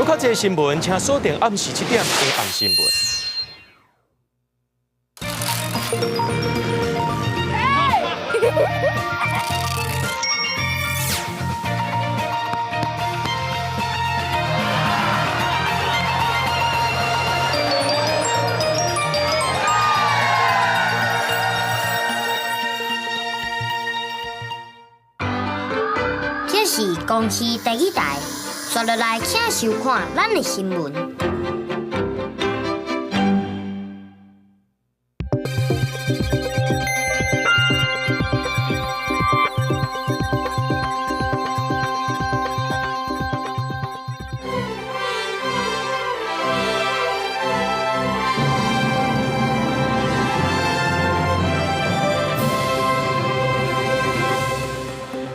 有较侪新闻，请锁定暗时7点的暗新闻。这是公司第一台，刷落来请收看咱的新闻。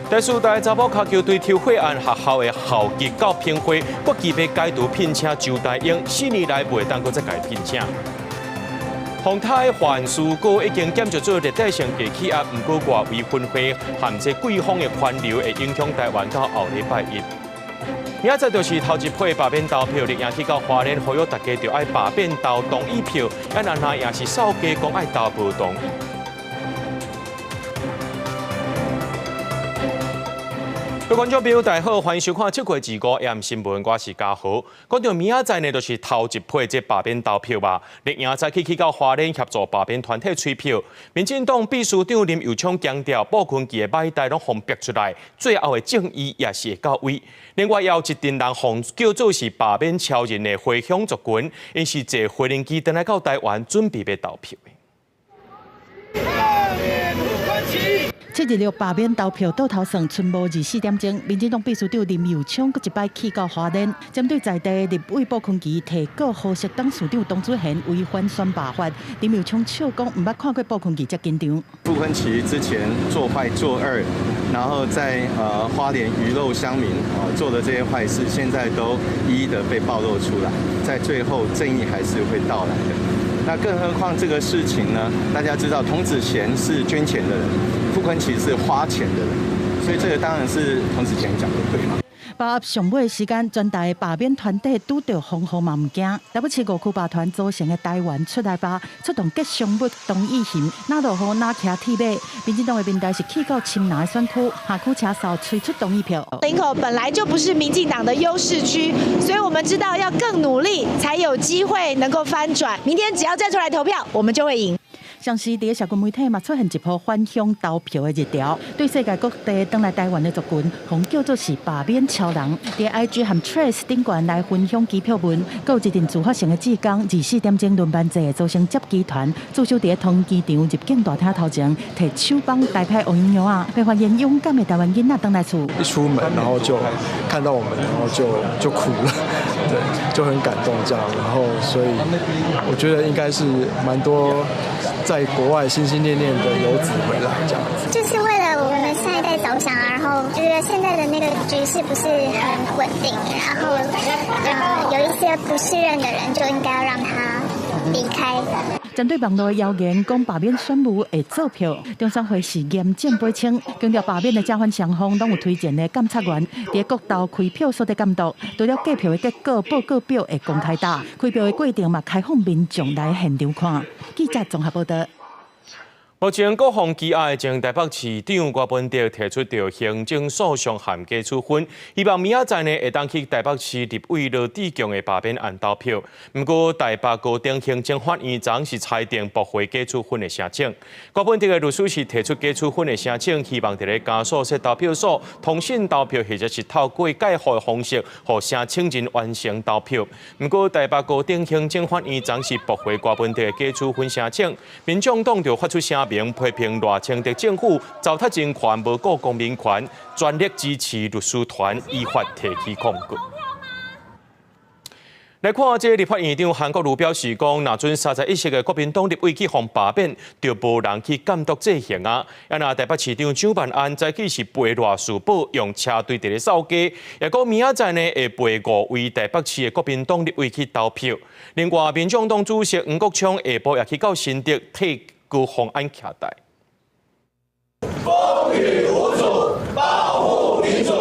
第四代查某脚球队抽血案学校的校级到评会，国际要解除聘请周大英4年来袂当搁再改聘请。洪泰环事故已经检查做历史性低气压，不过外围分化含这季风的环流会影响台湾到后礼拜一。明仔就是头一批罢免投票，力赢去到花莲，呼吁大家就爱罢免投同意票，咱然后也是少加讲爱投不同意。各位观众朋友，大家好，欢迎收看7月25AM新闻，我是嘉豪。讲到明仔载呢，就是头一批这罢免投票吧。立明仔去到花莲协助罢免团体吹票。民进党秘书长林右昌强调，保困期的歹代拢封逼出来，最后的正义也是会到位。另外，也有一群人奉叫做是罢免超人的回乡族群，因是坐飞轮机回来到台湾，准备要投票。7日6罢免投票倒头算，春无24点钟，民进党秘书长林右昌搁一摆去到花莲，针对在地立委保困期提告何氏董事长董子贤违反选罢法，林右昌笑讲唔捌看过保困期这紧张。傅昆萁之前做坏做二，然后在花莲鱼肉乡民做的这些坏事，现在都一一的被暴露出来，在最后正义还是会到来的。那更何况这个事情呢？大家知道，童子贤是捐钱的人，傅昆萁是花钱的人，所以这个当然是童子贤讲的对嘛。罢押上尾时间，全台罢免团体拄到风雨嘛唔惊。台北市5区罢团组成的台湾出来吧，出动吉祥物同意行，哪落雨哪骑铁马。民进党的民代是去到深南选区，下区车扫推出同意票。林口本来就不是民进党的优势区，所以我们知道要更努力，才有机会能够翻转。明天只要站出来投票，我们就会赢。像是伫社群媒体嘛出现一波返乡投票的热潮，对世界各地登来台湾的族群，红叫做是罢免超人。伫 IG 和 Trace 顶悬来分享机票文，还有一阵自发性的志工，24点钟轮班制组成接机团，驻守伫同机场入境大厅头前，摕手帮大派乌羊羊啊，被发现勇敢的台湾囡仔登来厝。一出门，然后就看到我们，然后就哭了，对，就很感动这样。然后所以我觉得应该是蛮多在国外心心念念的游子回来这样子，就是为了我们下一代着想，然后觉得现在的那个局势不是很稳定，然后有一些不适任的人就应该要让他离开。针对网络的谣言，讲罢免选务会做票，中商会是严正背清，强调罢免的加番双方拢有推荐的监察员，伫各道开票所的监督，除了计票的结果报告表会公开打，开票的过程嘛开放民众来现场看。记者综合报道。目前各方羁押前台北市长郭文德提出着行政诉讼函加处分，希望明仔载呢会当去台北市立委罗志强的罢免案投票。不过台北高等行政法院昨是裁定驳回加处分的申请。郭文德的律师是提出加处分的申请，希望伫咧加速设投票所通讯投票，或者是透过介号的方式，让申请人完成投票。不过台北高等行政法院昨是驳回郭文德的加处分申请，民众党就发出声明批评赖清德政府糟蹋人权、无顾公民权，全力支持律师团依法提起抗告。来看这立法院长韩国瑜表示讲，若准31席的国民党立委去互罢免，就无人去监督执行啊。也那台北市长蒋万安早起是陪赖士宝用车队伫咧扫街，也讲明仔载呢会陪5位台北市的国民党立委去投票。另外，民众党主席黄国昌下晡也去到新竹替高虹安徛台。风雨无阻，保护民主。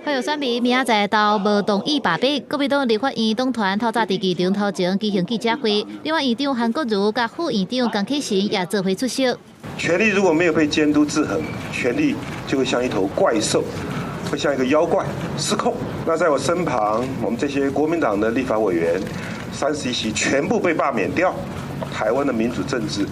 会有选民明仔载到无同意罢免，国民党立法院党团透早伫议场头前举行记者会，立法院长韩国瑜甲副院长江启臣也做回出席。权力如果没有被监督制衡，权力就会像一头怪兽，会像一个妖怪失控。那在我身旁，我们这些国民党的立法委员，31席全部被罢免掉，台湾的民主政治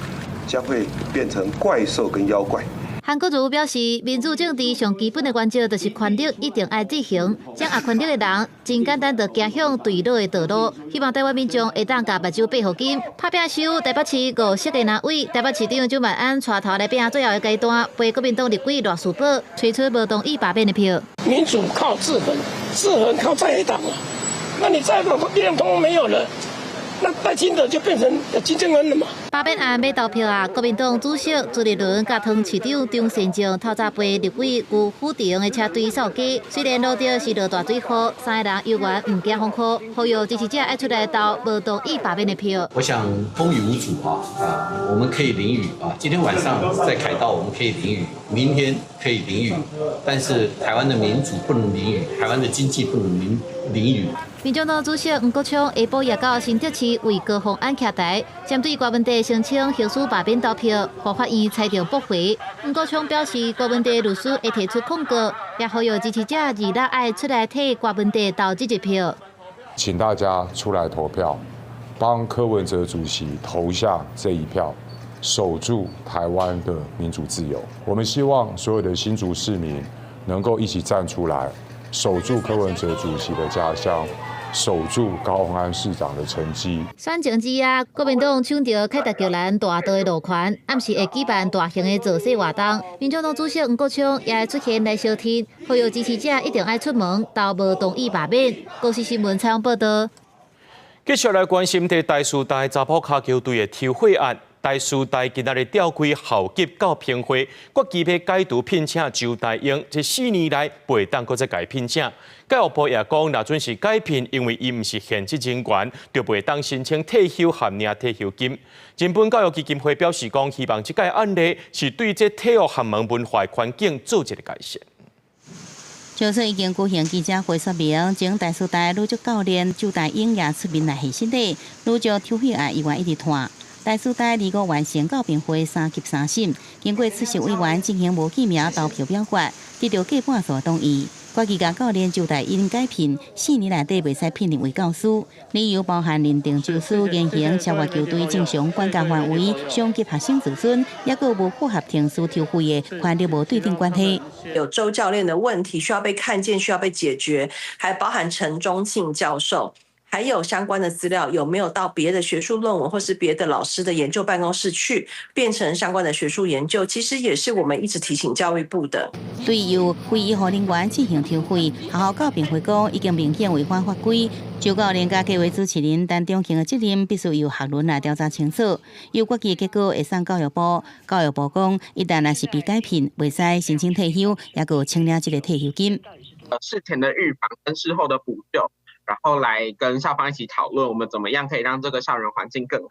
将会变成怪兽跟妖怪。韩国瑜表示，民主政治上基本的原则就是权力一定爱执行，掌握权力的人真简单就走向对落的道路。希望台湾民众会当甲目睭背好紧，拍拼收台北市5席的南委，台北市长周万安带头来拼最后的阶段，陪国民党立委赖士宝推出无同意罢免的票。民主靠制衡，制衡靠在野党啊。那你在野党力量通通没有了。那赖清德就变成金正恩了嘛？罢免案要投票啊！国民党主席朱立伦甲汤市长张善政透早陪立委辜府庭的车队扫街。虽然路着是落大水雨，三个人犹原唔惊风雨，呼吁支持者爱出来投无同意罢免的票。我想风雨无阻我们可以淋雨今天晚上在凯道我们可以淋雨，明天可以淋雨，但是台湾的民主不能淋雨，台湾的经济不能淋雨。民众党主席黄国昌下晡也到新竹市为高虹安徛台，针对郭文地申请刑事罢免投票，获法院裁定驳回。黄国昌表示，郭文地律师会提出控告，也呼吁支持者2日爱出来替郭文地投这一票。请大家出来投票，帮柯文哲主席投下这一票，守住台湾的民主自由。我们希望所有的新竹市民能够一起站出来，守住柯文哲主席的家乡。守住高虹安市长的成绩。选前之夜，国民党抢到凯达格兰大道的路权，暗时会举办大型的造势活动。民众党主席黄国昌也会出现来相挺，呼吁支持者一定爱出门，投无同意罢免。高市新闻采访报道。继续来关心在台师大查埔脚球队的抽血案。台师大今仔日召开校级到评会，国期要解除聘请周大英，这4年来袂当搁再改聘请。教育部也讲，若准是改聘，因为伊毋是现职人员，就袂当申请退休含领退休金。日本教育基金会表示讲，希望这届案例是对这体育学门文化环境做一个改善。教授已经举行记者会说明，前台师大女足教练周大英也出面来现身体，女足抽血案意外一直拖。台师大25完成教评会3级3审，经过出席委员进行无记名投票表决，得到过半数同意。国期甲教练周大英改聘4年内底袂使聘任为教师，理由包含认定教师言行超越球队正常管辖范围，伤及学生自尊，也个无符合停师抽血的权利无对等关系。有周教练的问题需要被看见，需要被解决，还包含陈忠信教授。还有相关的资料有没有到别的学术论文或是别的老师的研究办公室去变成相关的学术研究，其实也是我们一直提醒教育部的。对由非医护人员进行抽血，学校教评会讲已经明显违反法规，周教练甲计划主持人陈忠庆的责任必须由学伦来调查清楚。由国期结果会送教育部，教育部讲一旦若是被改聘，袂使申请退休，也个清领这个退休金。事前的预防跟事后的补救。然后来跟校方一起讨论，我们怎么样可以让这个校园环境更好。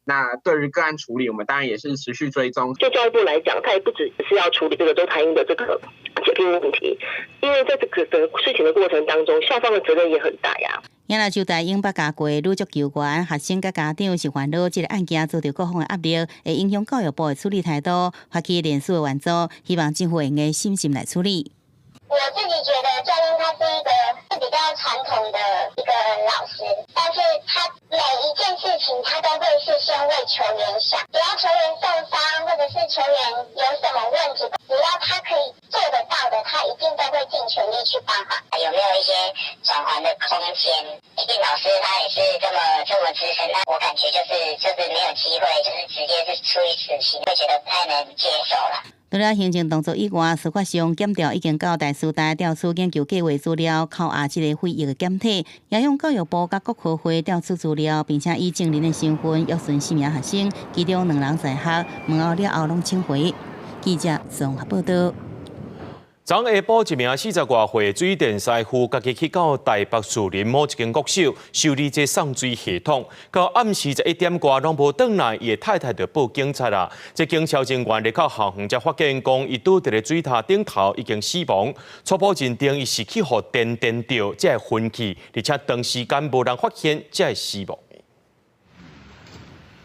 那对于个案处理，我们当然也是持续追踪。就教育部来讲，它也不只是要处理这个周大英的这个解聘问题，因为在这个整个事情的过程当中，校方的责任也很大呀。因为周大英捌教过女足球员、学生甲家长是烦恼，这个案件遭到各方的压力，会影响教育部的处理态度。发起联署的援助，希望政府用心心来处理。我自己觉得教练他是一个比较传统的一个老师，但是他每一件事情他都会是先为球员想，只要球员受伤或者是球员有什么问题，只要他可以做得到的，他一定都会尽全力去帮忙。有没有一些转换的空间？毕竟老师他也是这么资深，那我感觉就是没有机会，就是直接是处以死刑，会觉得不太能接受了。除了行政动作以外，司法上检调已经到台师大调取研究计划资料，考核这个会议的检体，也向教育部甲国科会调取资料，并且以证人的身份约询4名学生，其中2人在学，问候了后拢请回。记者综合报道。昨下晡，一名40多岁水电师傅，家己去到台北树林某一间国小修理这送水系统，到暗时11点多拢无转来，伊的太太就报警察啦。这警消人员入口后园才发现，讲伊拄伫咧水塔顶头已经死亡。初步认定伊是去互电到，才会昏去，而且长时间无人发现，才会死亡。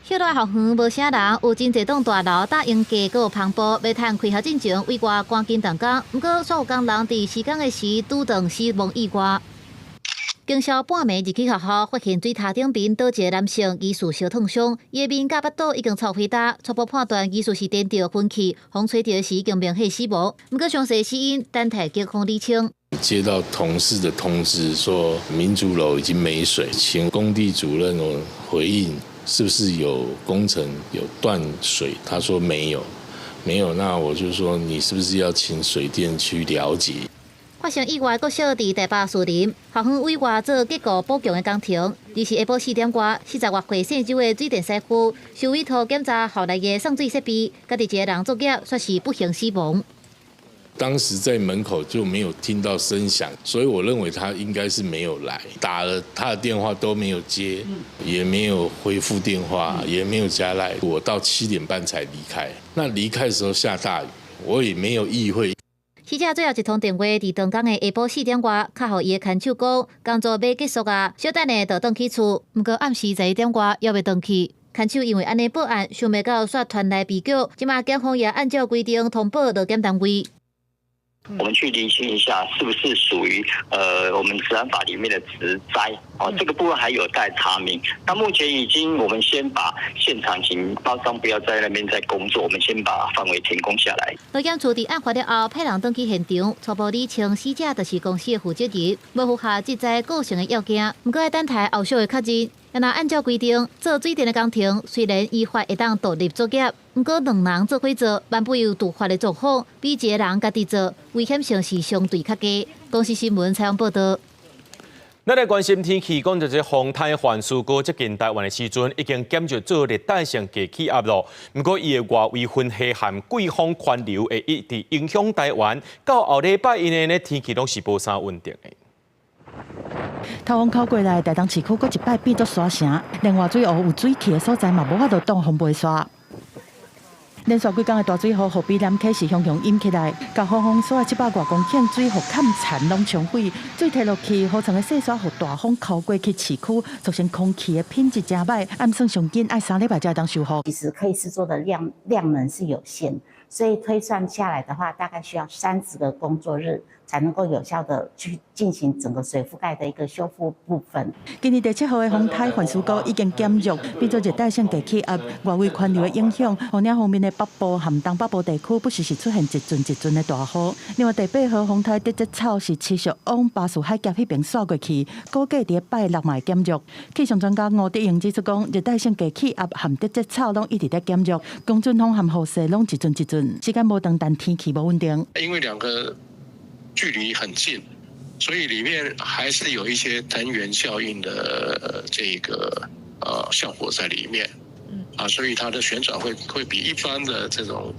迄落校园无啥人，有真侪栋大楼搭用架，阁有篷布，要趁开学进前为外赶紧动工。不过，所有工人伫施工的时拄撞死亡意外。经宵半暝入去学校，发现水塔顶边倒一个男性，疑似烧烫伤，伊的面甲腹肚已经臭灰焦，初步判断疑似是电到昏去，风吹到时已经明显死亡。不过详细死因等待警方厘清。接到同事的通知说，民族楼已经没水，请工地主任回应。是不是有工程有断水？他说没有，那我就说你是不是要请水电去了解？发生意外，国小伫台北树林校园委外做结构补强的工程，于是下晡4点多，40多岁姓周的水电师傅受委托检查校内的送水设备，家己一个人作业，却是不幸死亡。当时在门口就没有听到声响，所以我认为他应该是没有来，打了他的电话都没有接，也没有回复电话，也没有加赖。我到7点半才离开，那离开的时候下大雨，我也没有意会。死者最后一通电话伫当天的下晡4点多，敲互伊的看守讲，工作要结束啊，小等下就回去厝。不过暗时11点多还未回去。看守因为安尼报案，想袂到煞传来被告，即马警方也按照规定通报劳检单位。我们去厘清一下，是不是属于我们治安法里面的职灾？这个部分还有待查明。那目前我们先把现场请包商不要在那边再工作，我们先把范围停工下来。劳检处伫案发了后，派人登去现场，初步厘清死者就是公司的负责人，无符合职灾构成的要件，不过要等待后续的确认。若按照规定做水电的工程，虽然依法会当独立作业，不过两人做伙做，万不有突发的状况，比一个人家己做，危险性是相对较低。公司新闻采访报道。咱来关心天气，讲到这风台环苏哥接近台湾的时阵，已经减弱做热带性低气压咯。不过，伊的外围云系含季风环流会一直影响台湾，到后礼拜以内呢，天气拢是无啥稳定的。台风靠过来，台东市区阁一摆变作沙城，连外水湖有水汽的所在嘛无法度挡风袂煞。连续几天的大水雨，河比南溪是向淹起来，甲河风所在700多公顷水河坎田拢冲毁，水摕落去，河床的细沙，互大风靠过去市区，造成空气的品质真歹。按算上紧爱3礼拜才会当修复。其实可以制作的量能是有限，所以推算下来的话，大概需要30个工作日才能够有效的去进行整个水覆盖的一个修复部分。今年第7号的风台环苏高已经减弱，变作热带性低气压，外围环流的影响，河领方面的北部含东北部地区不时出现一阵的大雨。另外第8号风台德泽草是持续往巴士海峡迄边刷过去，估计伫拜6嘛会减弱。气象专家吴德英指出讲，热带性低气压含德泽草拢一直在减弱，公准风含雨势拢一阵，时间无长，但天气无稳定。因为两个距离很近，所以里面还是有一些藤原效应的这个效果在里面，所以它的旋转会比一般的这种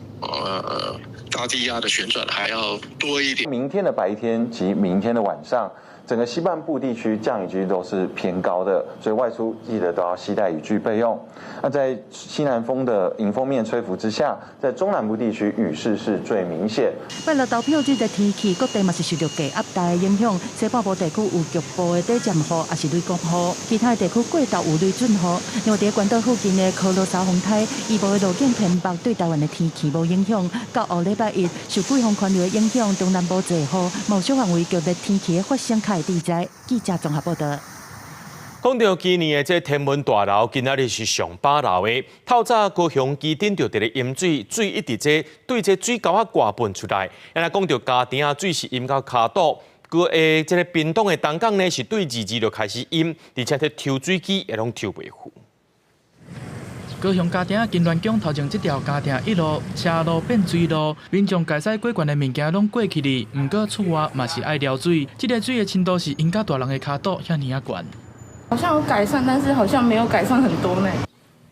大低压的旋转还要多一点。明天的白天及明天的晚上，整个西半部地区降雨几率都是偏高的，所以外出记得都要携带雨具备用。那在西南风的迎风面吹拂之下，在中南部地区雨势是最明显。拜六投票日的天气，各地嘛是受到低压带的影响，西半部地区有局部的短暂雨，也是雷公雨；其他的地区过昼有雷阵雨。另外，在关岛附近的科罗沙风台，伊无的路径偏北，对台湾的天气无影响。到后礼拜1，受季风环流的影响，中南部侪雨，某小范围剧烈天气的发生开地灾。记者综合报道。讲到今年的这天文大楼，今仔日是上8楼的。透早高雄基顶就伫咧淹水，水一直对这水沟啊灌喷出来。咱来讲到家庭啊，水是淹到骹肚。这个屏东的东港呢，是对2就开始淹，而且这抽水机也拢抽袂赴。高雄家庭金銮宫头前这条家庭一路车路变水路，民众驾驶过关的物件拢过去哩，毋过厝外嘛是爱撩水。这个水的深度是淹到大人的骹肚遐尼啊悬。好像有改善，但是好像没有改善很多呢。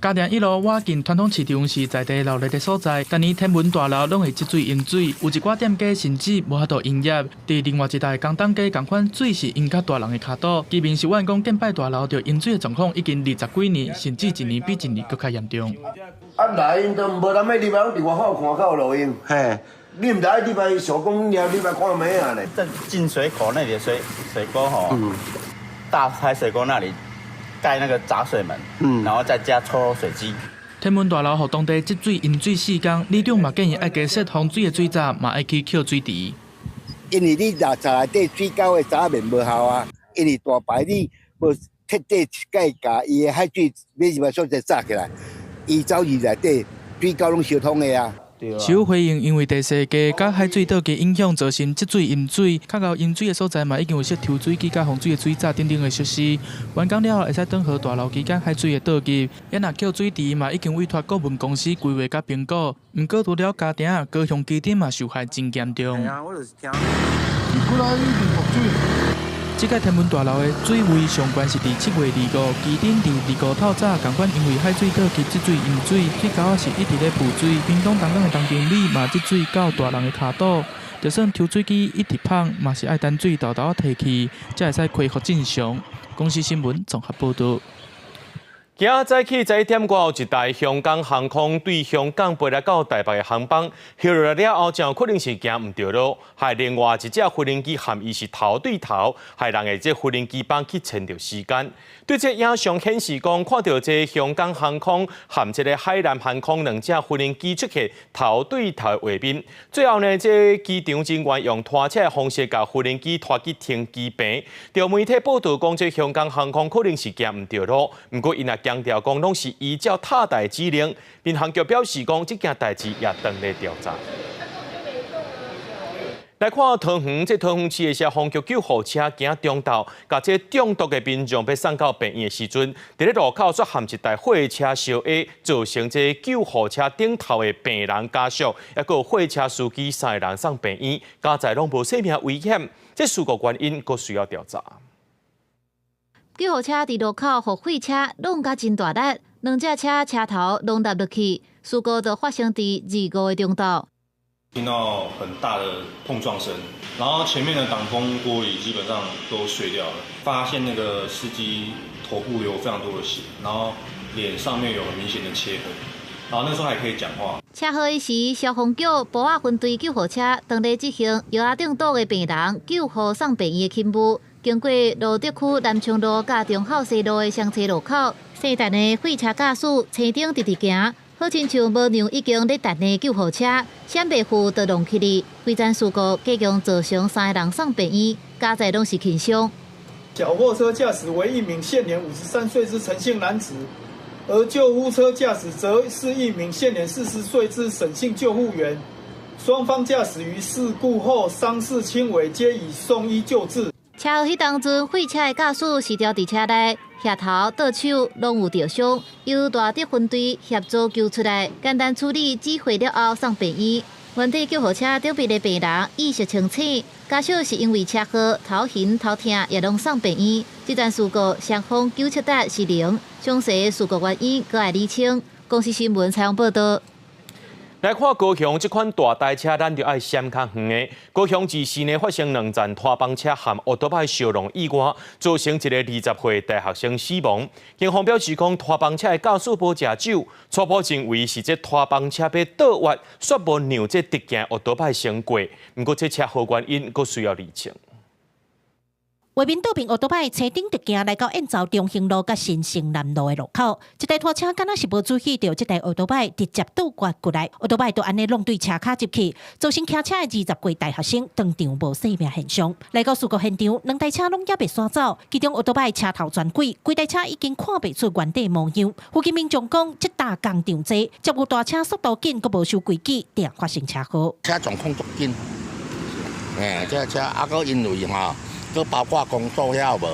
嘉定一路挖近传统市场是在地闹热的所在，但年天文大楼拢会积水淹水，有一寡店家甚至无法度营业。伫另外一带港东街同款水是淹较大人的脚肚，居民是怨讲建摆大楼着淹水的状况已经20几年，甚至一年比一年更较严重。啊来因都无人要入来，伫外口看到路用，嘿。你唔来，你来手工了，你来看咩啊？嘞，在进水口那里的水沟吼，大排水沟那里盖那个闸水门，然后再加抽水机。天文大楼互当地积水淹水4天，里长嘛建议爱加设防水的水闸，嘛爱去扣水池。因为你垃圾内底水沟的闸面无效啊，因为大排你无彻底盖甲伊的海水要入来所在炸起来，伊走入内底水沟拢相通的啊。市府回应，因为地势低、甲海水倒给影响，造成积水淹水。较高淹水的所在嘛，已经有设抽水机、甲防水的水闸等等的设施。完工了后，会使等候大楼期间海水的倒入。也若扣水池嘛，已经委托顾问公司规划甲评估。毋过除了家庭，高雄基点嘛受害真严重。这个天文大楼的水位上悬是伫7月25，基点伫25透早，同款因为海水倒去积水淹水，铁沟是一直咧浮水，屏东东港的东平里嘛积水到大人的脚肚，就算抽水机一直放，嘛是爱等水豆豆提起，才会使恢复正常。公司新闻综合报道。今仔早起11点过后，一台香港航空对香港飞来到台北的航班下落来了后，真有可能是行唔对路，害另外一架飞行机和伊是头对头，害人的这飞行机班去牵着时间。对这影像显示讲，看到这香港航空和这个海南航空两架飞行机出现头对头的画面。最后呢，这机场人员用拖车的方式把飞行机拖去停机坪。有媒体报道讲，这香港航空可能是行唔对路，不过因也强调讲，拢是依照塔台指令。民航局表示讲，这件代志也等咧调查。来看桃园，这桃园市的消防局救护车行中道，把这中毒的民众被送到病院的时阵，伫咧路口却含一台货车烧 A， 造成这救护车顶头的病人家属，也有货车司机3个人送病院，加在拢无生命危险。这事故原因阁需要调查。救护车伫路口互货车弄甲真大力，两只车车头拢踏落去，事故就发生伫25的中道。听到很大的碰撞声，然后前面的挡风玻璃基本上都碎掉了，发现那个司机头部流非常多的血，然后脸上面有很明显的切痕，然后那时候还可以讲话。车祸时，消防局保安分队救护车当日执行药压中毒的病人救护送病院的勤务，经过罗德区南昌路甲中孝西路的相车路口，姓陈的货车驾驶车顶直直行。好亲像无让已经咧等的救护车，闪袂赴就弄起哩。规件事故计共造成3个人送病院，加在拢是轻伤。小货车驾驶为1名现年53岁之陈姓男子，而救护车驾驶则是1名现年40岁之沈姓救护员。双方驾驶于事故后伤势轻微，皆已送医救治。车祸迄当阵，货车的驾驶是调伫车内。下头、倒手拢有着伤，由大德分队协助救出来，简单处理指挥了后送病院。原地救护车顶边的病人意识清醒，家属是因为车祸头晕头痛，也拢送病院。这件事故双方97达是0，详细的事故原因搁来厘清。公司新闻采访报道。来看高雄这款大台车，咱就爱闪较远的。高雄自市内发生2站拖帮车和奥多拜相撞意外，造成一个20岁大学生死亡。警方表示讲，拖帮车的驾驶无食酒，初步认为是这拖帮车被倒滑，却无让这直行奥多拜先过。不过这车祸原因阁需要厘清。画面倒边奥多拜车顶直行来到燕巢中兴路甲新城南路的路口，一台拖车敢若是无注意到这台奥多拜直接倒滑过来，奥多拜就安尼弄对车卡入去，造成骑车的20岁大学生当场无生命现象。来到事故现场，2台车拢也被刷走，其中奥多拜车头全毁，规台车已经看不出原地模样。附近民众讲，这搭工场济，接有大车速度紧，佮无守规矩，定发生车祸。车状况足紧，这车啊，佮因为佮包括工作遐无，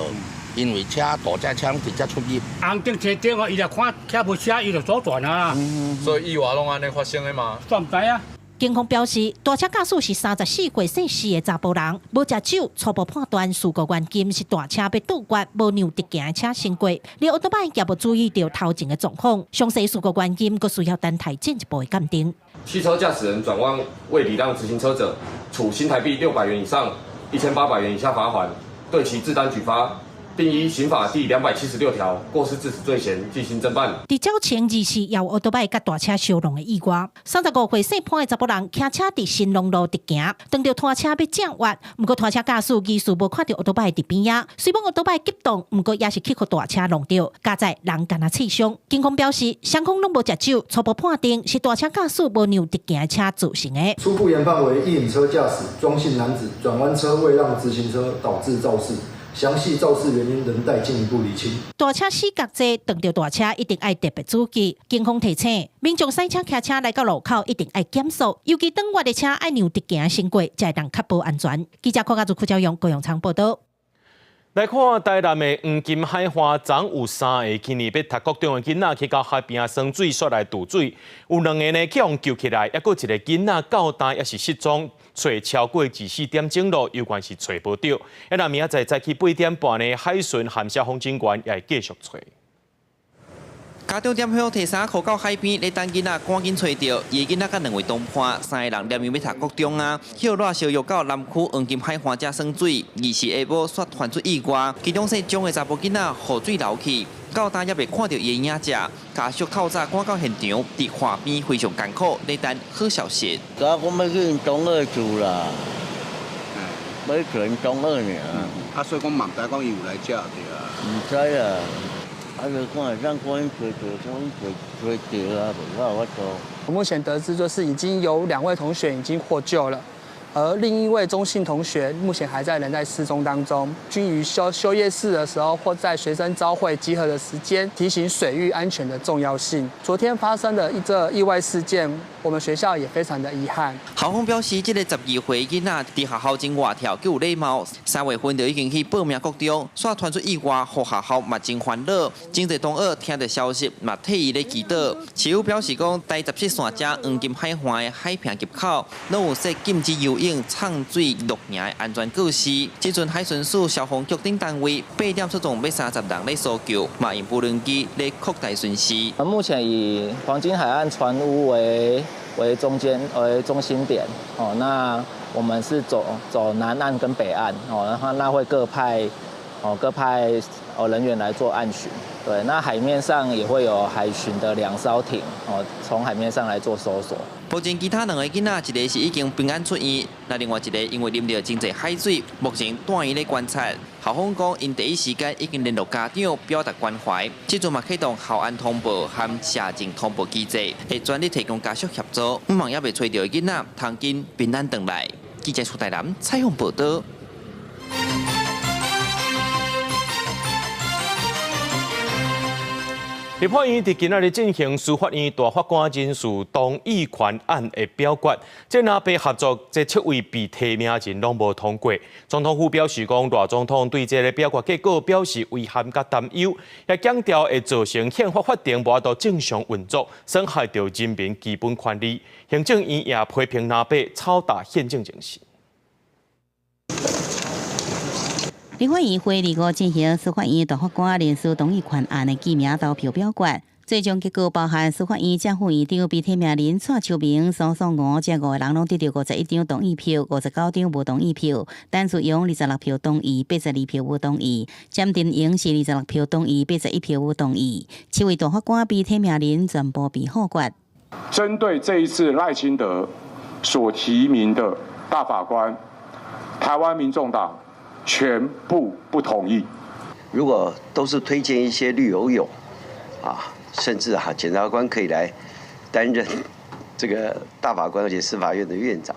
因为车大只车直接出入。红灯车顶伊来看车无车，伊就左转啊。所以意外拢安尼发生的嘛？算唔知啊。警方表示，大车驾驶是34岁姓施的查甫人，无食酒，初步判断事故原因是大车被杜绝无让直行的车先过，而奥多拜也无注意到头前的状况。详细事故原因，佫需要等待进一步的鉴定。汽车驾驶人转弯未礼让直行车者，处新台币600元以上1800元以下罚款，对其自单举发，并依刑法第276条过失致死罪嫌进行侦办。伫较前2次也有奥多拜甲大车相撞的意外，35岁姓潘的查甫人骑车伫新隆路直行，当着拖车要正越，不过拖车驾驶疑似无看到奥多拜伫边仔，虽然奥多拜急动，不过也是去互大车弄着，加在人干那刺伤。警方表示，双方拢无食酒，初步判定是大车驾驶无让直行的车造成的。初步研判为一饮车驾驶庄姓男子转弯车未让直行车导致肇事。详细肇事原因仍待进一步厘清。大车死角这撞到大车一定要特别注意。警方提醒民众驶车骑车来到路口一定要减速，尤其当外的车要让直行先过，才能确保安全。记者柯家族副教用高永昌报道。来看台南的黄金海花总有3个今年要读高中的囡仔去到海边耍水，煞来渡水，有2个呢去互救起来，还佫一个囡仔到单也是失踪。找超过24点钟路，有关是找无到。那明仔载早起8点半呢，海巡含消防警员也会继续找。家长点向提衫靠到海边，咧等囡仔赶紧找到。伊囡仔甲2位同伴，3个人连要读高中啊，去热烧药到南区黄金海岸遮耍水，二是下晡煞传出意外，其中说中的查甫囡仔河水流去。到单也未看到伊影子，家属透早赶到现场，伫海边非常艰苦，咧等好消息。我要去中二住啦，要去中二呢。所以讲嘛，唔知讲伊有来遮对啊。唔知啊，就看让赶紧追啊，无法做。我目前得知，就是已经有2位同学已经获救了。而另一位中信同学目前仍在失踪当中，均于休夜市的时候或在学生朝会集合的时间，提醒水域安全的重要性。昨天发生的这意外事件，我们学校也非常的遗憾。校方表示，这个12岁囡仔伫学校真活跳，具有礼貌。3月份就已经去报名国中，煞传出意外，互学校嘛真烦恼。真侪同学听到消息，嘛替伊咧祈祷。市府表示讲，第17线遮黄金海岸的海坪入口，拢有设禁止游泳、畅水、露营的安全措施。即阵海巡署、消防局等单位8点出动，要30人咧搜救，嘛用无人机咧扩大巡视。目前以黄金海岸船坞为中心点哦，那我们是走南岸跟北岸哦，然后那会各派人员来做岸巡。对，那海面上也会有海巡的2艘艇哦，从海面上来做搜索。目前其他2个囡仔，一个是已经平安出院，那另外一个因为啉到真侪海水，目前住院咧观察。校方讲，因第一时间已经联络家长，表达关怀。即阵嘛启动校安通报和社政通报机制，会全力提供家属协助。希望也未找到囡仔，通紧平安回来。记者楚台南采访报道。立法院伫今仔日进行司法院大法官人事同意权案的表决，这若被合作，这7位被提名人拢无通过。总统府表示讲，大总统对这个表决结果表示遗憾甲担忧，也强调会造成宪法法定无法度正常运作，损害到人民基本权利。行政院也批评南北超大宪政情势。立法院会议5进行司法院大法官人事同意权案的记名投票表决，最终结果包含司法院正副院长被提名人蔡秋明、苏颂娥这5个人拢得到51张同意票，59张无同意票；陈淑荣26票同意，82票无同意；詹振英是26票同意，81票无同意。7位大法官被提名人全部被否决。针对这一次赖清德所提名的大法官，台湾民众党全部不同意。如果都是推荐一些绿油油，甚至检察官可以来担任这个大法官，而且司法院的院长，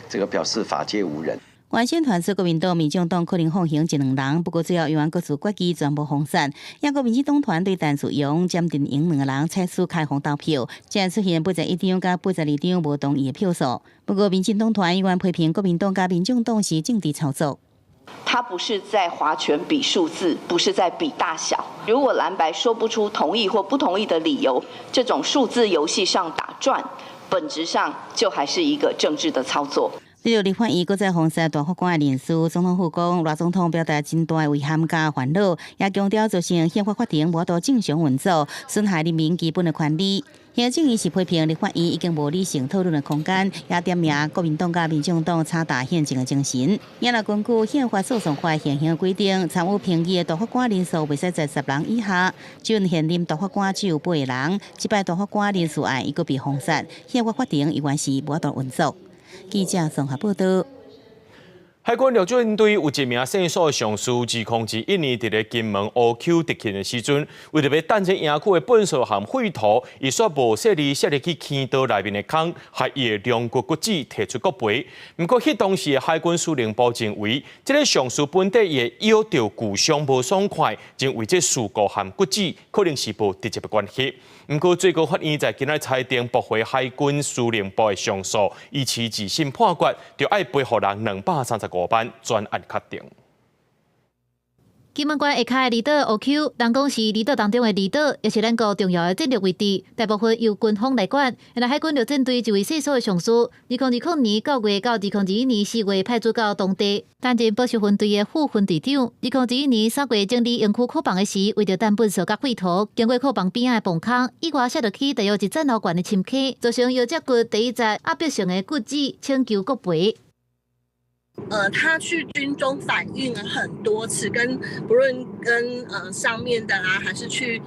这个表示法界无人。原先团是国民党、民众党可能放行1-2人，不过最后因为各自决议全部封散。也国民进党团对陈淑荣、詹振英2个人采取开放投票，竟出现81张甲82张无同意的票数。不过民进党团议员批评国民党甲民众党是政治操作。他不是在划拳比数字，不是在比大小。如果蓝白说不出同意或不同意的理由，这种数字游戏上打转，本质上就还是一个政治的操作。第六立法院搁再封杀大法官的人事，总统府讲，赖总统表达真大的遗憾加烦恼，也强调造成宪法法庭无法正常运作，损害人民基本的权利。行政院是批评立法院已经无理性讨论的空间，也点名国民党甲民众党差大宪政的精神。也若根据宪法诉讼法现行规定，参与评议的大法官人数袂使在10人以下，准现任大法官只有8个人，即摆大法官人数案已搁被封杀，宪法法庭依然是无法运作。记者综合报道。海军陆战队有一名胜诉上士，指控自1年伫咧金门乌丘敌勤的时阵，为着要等这营区的粪扫和废土，伊煞无设立设入去坑道内面的坑，害伊的两骨骨子摕出国赔。不过，迄当时的海军司令部认为，这个上士本地也咬到骨伤无爽快，认为这事故和骨子可能是无直接的关系。不过，最高法院在今日裁定驳回海军司令部的上诉，依其自审判决，就要赔予人235万，专案确定。金门县下骹的离岛乌丘，人讲是离岛当中的离岛，也是咱国重要的战略位置，大部分由军方来管。原来海军陆战队一位细数的上士，2020年9月到2021年4月派驻到当地，担任保守分队的副分队长。2021年3月整理营区库房的时，为着担粪扫甲废土，经过库房边仔的崩坑，意外射落去大约1层楼悬的深坑，造成腰脊骨第一节压迫性的骨折，请求国赔。他去军中反映了很多次，不论跟上面的啦，还是去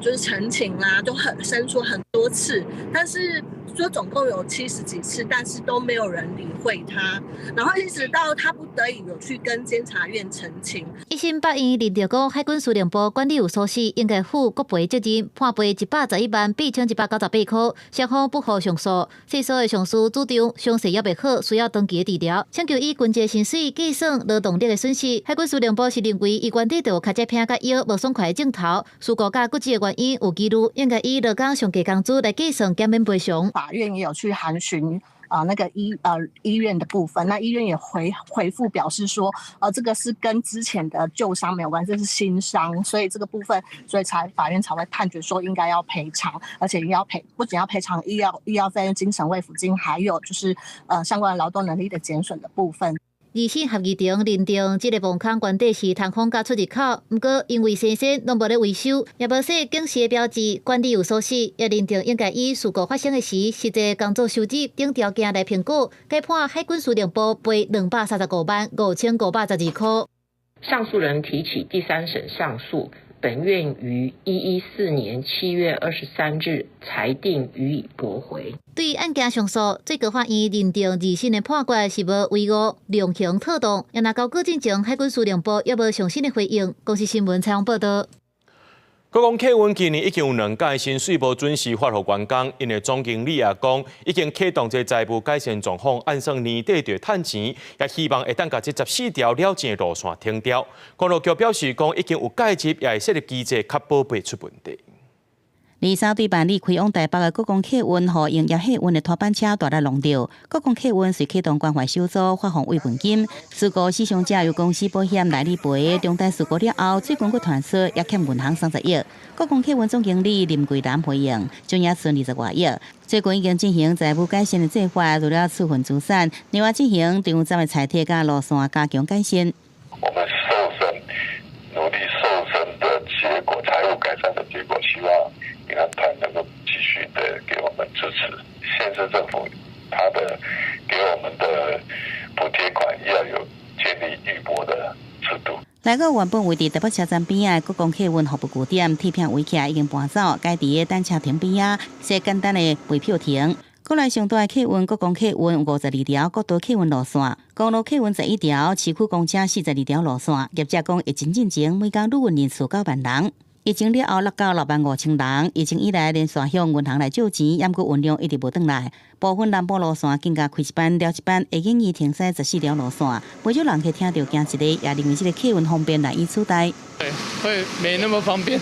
就是陈情啦，都伸出很多次，但是说总共有70几次，但是都没有人理会他，然后一直到他不得已有去跟监察院澄清。1审法院认定讲，海军司令部管理有疏失，应该负国赔责任，判赔111万8198块。双方不服上诉，细数的上诉主张伤势也未好，需要长期的治疗，请求以经济薪水计算劳动力的损失。海军司令部是认为，伊原底就脚趾片甲腰无爽快的镜头，事故甲骨折的原因有记录，应该以劳工上计工资来计算减免赔偿。法院也有去函询那个医院的部分，那医院也回复表示说，这个是跟之前的旧伤没有关系，这是新伤，所以这个部分，所以法院才会判决说应该要赔偿，而且不仅要赔偿医药费用、精神慰抚金，还有就是相关的劳动能力的减损的部分。2审合议庭认定，这个墓坑原底是通风甲出入口，不过因为先生拢无咧维修，也无设警示的标志，管理有疏失，也认定应该以事故发生的时实际工作收入等条件来评估，该判海军司令部赔235万5512块。上诉人提起第3审上诉，本院于114年7月23日裁定予以驳回。对案件上诉，最高法院认定2审的判决是无违误、量刑妥当。也若交过进前，海军司令部也无详细的回应。公司新闻采访报道。国光客运今年已经有2届新水无准时发予员工，因为总经理也讲，已经启动这财务改善状况，按算年底就趁钱，也希望会当把这14条了正路线停掉。公路局表示讲，已经有介入，也会设立机制，确保袂出问题。23对办理开往台北的国光客运和营业客运的拖班车大力弄掉，国光客运随启动关怀小组发放慰问金，事故死伤者由公司保险来理赔。重大事故了后，最近阁传出也欠银行30亿。国光客运总经理林桂兰回应，总额存20多亿。最近已经进行财务改善的计划，除了处分资产，另外进行长站的财铁甲路线加强改善。我们努力瘦身的结果，财务改善的结果，希望银行团能够继续的给我们支持。县市政府他的给我们的补贴款要有建立预拨的制度。来个原本位伫台北车站边仔国光客运服务据点铁片围起来已经搬走，改伫个单车亭边仔设简单的卖票亭。国内上大的客运国光客运52条，国道客运路线，公路客运11条，市区公车42条路线。业者讲，疫情进前每天旅运人次9万人。疫情了后，落到6万5千人。疫情以来，连续向银行来借钱，也过运量一直无转来。部分南部路线更加开一班了一班，会建议停驶14条路线。不少人去听到惊一个，也认为这个客运方便难以取代。对，会没那么方便。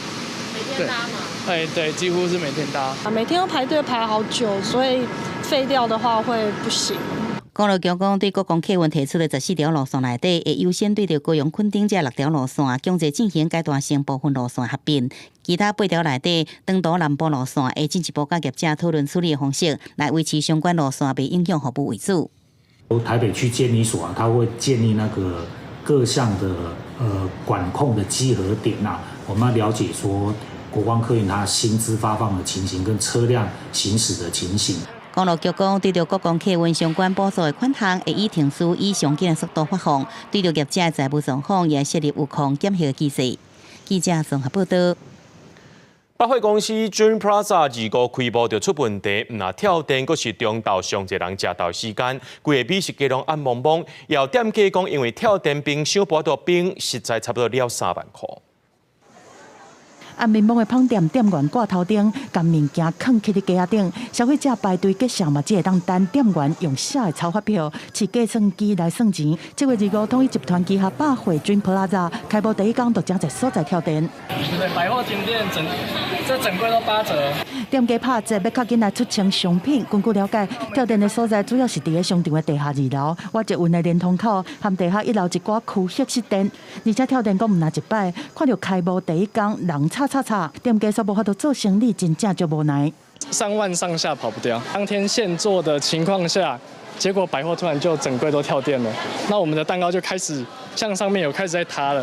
每天搭嘛？对，几乎是每天搭。每天要排队排好久，所以废掉的话会不行。公路局讲，对国光客运提出的14条路线内底，会优先对着高雄垦丁这6条路线，强制进行阶段性部分路线合并。其他8条内底，长途南部路线会进一步甲业者讨论处理的方式，来维持相关路线袂影响服务为主。由台北区监理所啊，他会建立那个各项的管控的稽核点啊，我们要了解说国光客运它薪资发放的情形跟车辆行驶的情形。公路局讲，对着国光客运相关补助的款项，会以停输以上紧的速度发放；对着业者的财务状况，也设立有控检核机制。记者综合报道。百货公司 Dream Plaza 2号开幕就出问题，唔那跳电，阁是中昼上侪人食到时间，规个美食街拢暗蒙蒙。也有店家讲，因为跳电冰箱搬到冰，实在差不多了3万块。暗暝蒙的胖店店员挂头顶，将物件放起伫架顶，消费者排队结账嘛，只会当等店员用写的钞发票，去计算机来算钱。7月2号，统一集团旗下百货 Dream Plaza 开幕第一天，就正在所在跳电。对，百货停电整柜都8折。店家拍折要较紧来出清商品。根据了解，跳电的所在主要是伫个商场的地下2楼、我捷运的连通口和地下1楼一寡区域失电，而且跳电阁唔那一摆，看到开幕第一天人吵，店家所无法度做生意，真正就无奈。3万上下跑不掉，当天现做的情况下，结果百货突然就整柜都跳电了，那我们的蛋糕就开始向上面有开始在塌了。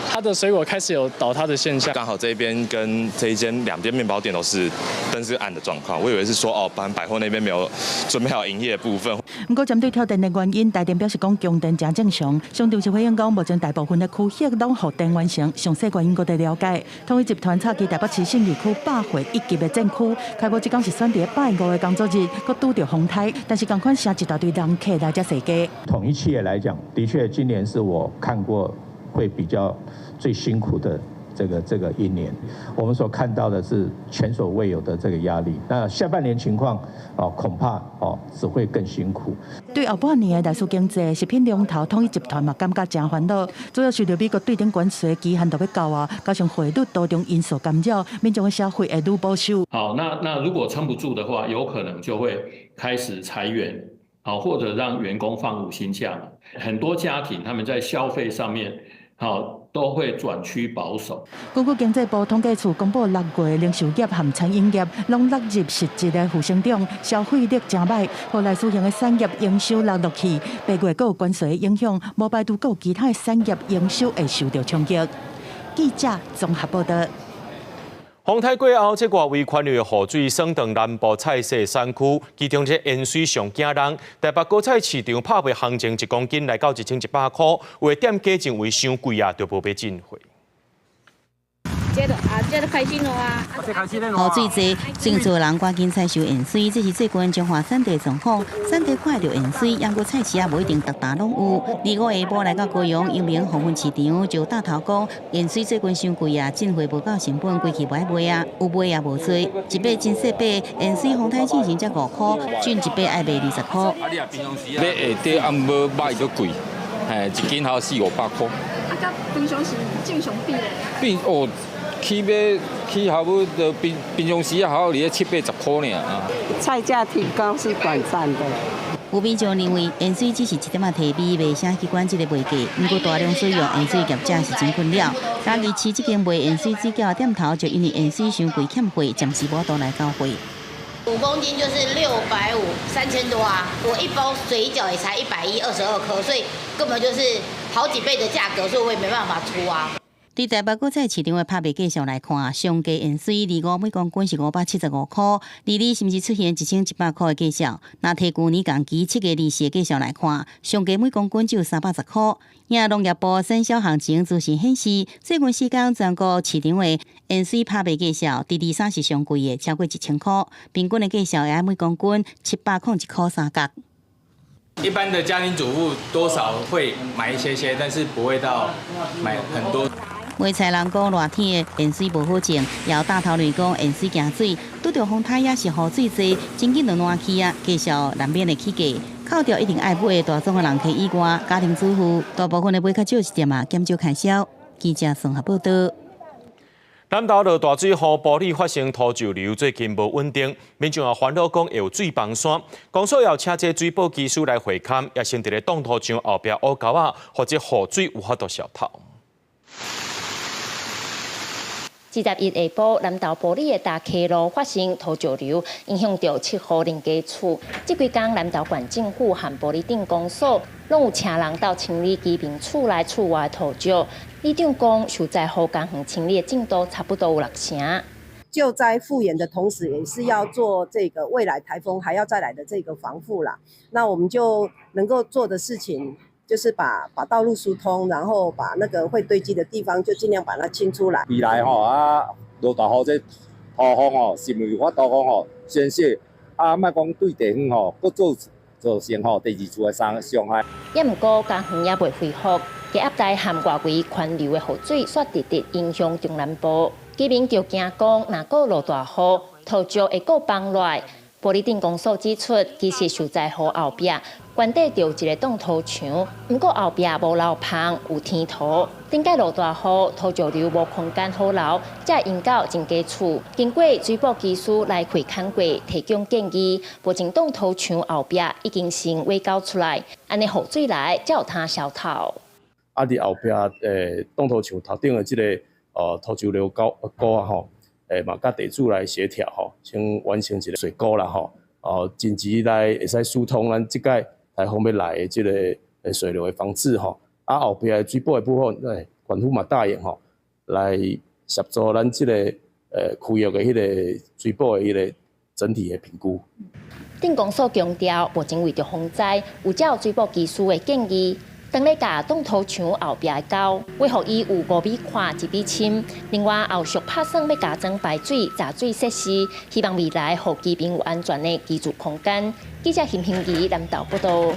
它的水果开始有倒塌的现象，刚好这一边跟这一间2间面包店都是灯是暗的状况，我以为是说百货那边没有准备好营业的部分。不过针对跳电的原因，台电表示讲供电正正常，商场是回应讲目前大部分的区域拢互电完成，详细原因搁在了解。统一集团插旗台北市信义区百货1级的展区，开幕即天是选伫拜5的工作日，搁拄着风台，但是同款成一大堆人客来遮踅街。统一企业来讲，的确今年是我看过会比较最辛苦的这个1年，我们所看到的是前所未有的这个压力。那下半年情况恐怕只会更辛苦。对后半年的来苏经济食品龙头统一集团嘛，感觉真烦恼，主要是美国对顶关税期限都要到啊，加上汇率多种因素干扰，民众的消费会愈保守。好，那如果撑不住的话，有可能就会开始裁员，好，或者让员工放5薪假。很多家庭他们在消费上面。好，都会转趋保守。根据经济部统计处公布，6月零售业和餐饮业拢落入实质的负成长，消费力真歹。后来私营的产业营收落去，8月更有关税影响，无排除更有其他的产业营收会受到冲击。记者综合报道。风台过后，这外围环流的雨水升到南部菜市山区，其中这盐水上惊人。台北果菜市场拍卖行情1公斤来到1100块，有的店家认为伤贵啊，就无要进货。这就开心了啊！雨水多，真多人赶紧采收盐水，这是最近彰化产地状况。产地看到盐水，不过菜市也无一定逐单拢有。2号下晡来到高雄阳明红粉市场，就大头讲盐水最近伤贵啊，进货无够成本，规气无爱卖啊，有卖也无多。一杯真细杯盐水风台进行才5块，俊一杯爱卖20块。买下底也无买就贵，一斤还要400-500块。甲平常时正常比咧？起差不多平常时也好，你7-80块尔啊。菜价提高是短暂的。有民众认为盐水只是一点仔提味，未啥去管这个卖价。不过大量使用盐水业者是真困扰。嘉义市这间卖盐水水饺的店头，就因为盐水伤贵欠货，暂时无都来交货。 5公斤就是650，3000多啊！我一包水饺也才112颗，所以根本就是好几倍的价格，所以我也没办法出啊。伫台北果菜市场的拍卖价上来看，上价盐水2号每公斤是575块，日是毋是出现1100块的价上？那摕去年同期7月24的价上来看，上价每公斤只有310块。亚农业部生销行情资讯显示，最近时间全国市场的盐水拍卖价上，第二三是上贵的，超过1000块，平均的价上也每公斤701块3角。 一般的家庭主妇多少会买一些，但是不会到买很多。卖菜人讲热天的盐水无好种，也有大头女讲盐水惊水，拄着风台也是雨水多，真紧就烂去啊，价上难免会起价。扣掉一定爱买的大众的人客以外，家庭主妇大部分的买较少一点嘛，减少开销。记者综合报道。南投落大水后，埔里发生土石流，最近无稳定，民众也烦恼讲会有水崩山，公所要请这水保技师来会勘，也先伫咧挡土墙后壁乌沟啊，或者雨水有法度消透。21下晡，南投埔里的大溪路发生土石流，影响到7户人家厝。这几天，南投县政府和埔里镇公所拢有请人到清理居民厝内厝外的土石。里长讲，受灾户工程清理的进度差不多有60%。救灾复原的同时，也是要做这个未来台风还要再来的这个防护啦。那我们就能够做的事情，就是把道路疏通，然后把那个会堆积的地方就尽量把它清出来。未来落大雨这雨风是咪有法度讲宣泄莫讲对地方佫造成第二厝的伤害。也毋过工程也未恢复，加压带含外围环流的雨水，煞直直影响中南部。居民就惊讲，若果落大雨，土石会佫崩落来。埔里镇公所指出，其实受灾户后壁原底就有一个挡土墙，不过后壁无漏棚，有天土。顶届落大雨，土石流无空间好留，才引到真家厝。经过水保技师来会勘过，提供建议，目前挡土墙后壁已经先挖沟出来，安尼雨水来才有通消透。伫后壁挡土墙头顶的这个土石流沟吼。嘛，甲地主来协调吼，先完成一个水沟啦吼，紧急来会使疏通咱即届台风要来的即个水流的防治吼。后壁的水保的部分，县府嘛答应吼，来协助咱即个区域的迄个水保的迄个整体的评估。镇公所强调，目前为着防灾，有照水保技师的建议。当咧甲挡土墙后壁的沟，为互伊有5米宽1米深。另外，后续打算要加装排水、洒水设施，希望未来互居民有安全的居住空间。记者邢平仪南投报道。